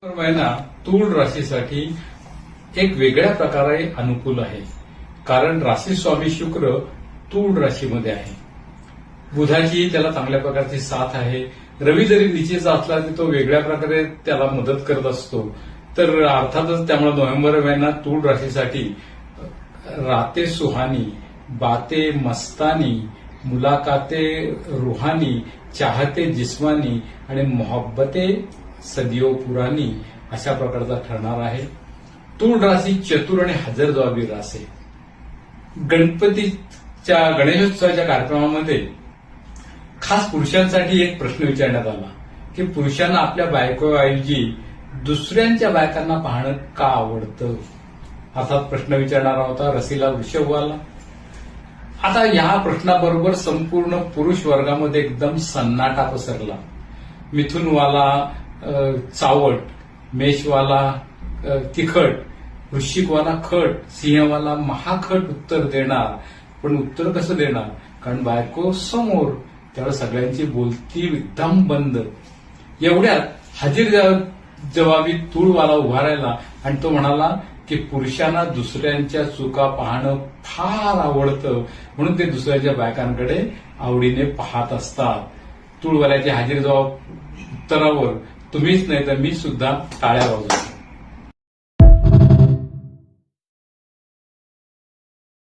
महिना तूळ राशीसाठी एक वेगळ्या प्रकारे अनुकूल आहे. कारण राशी स्वामी शुक्र तूळ राशीमध्ये आहे. बुधाची त्याला चांगल्या प्रकारची साथ आहे. रवी जरी नीचेचा असला तरी तो वेगळ्या प्रकारे त्याला मदत करत असतो. तर अर्थातच त्यामुळे नोव्हेंबर महिना तूळ राशीसाठी राते सुहानी, बाते मस्तानी, मुलाकाते रुहानी, चाहते जिस्मानी आणि मोहब्बते सदियो पुरानी अशा प्रकारचा ठरणार आहे. तूळ राशी चतुर आणि हजरजबाबी रास आहे. गणेशोत्सवाच्या कार्यक्रमामध्ये खास पुरुषांसाठी एक प्रश्न विचारण्यात आला की पुरुषांना आपल्या बायकोऐवजी दुसऱ्यांच्या बायकांना पाहणं का आवडतं. अर्थात प्रश्न विचारणारा होता रसिला वृषभवाला. आता या प्रश्नाबरोबर संपूर्ण पुरुष वर्गामध्ये एकदम सन्नाटा पसरला. मिथुनवाला चावट, मेषवाला तिखट, वृश्चिकवाला खट, सिंहवाला महाखट उत्तर देणार. पण उत्तर कसं देणार, कारण बायको समोर, त्यावेळेस सगळ्यांची बोलती एकदम बंद. एवढ्यात हजीर जबाबी तूळवाला उभा राहिला आणि तो म्हणाला की पुरुषांना दुसऱ्यांच्या चुका पाहणं फार आवडतं, म्हणून ते दुसऱ्यांच्या बायकांकडे आवडीने पाहत असतात. तूळवाल्याच्या हजीर जबाब उत्तरावर तुम्हीच नाही तर मी सुद्धा टाळ्या वाजवतो.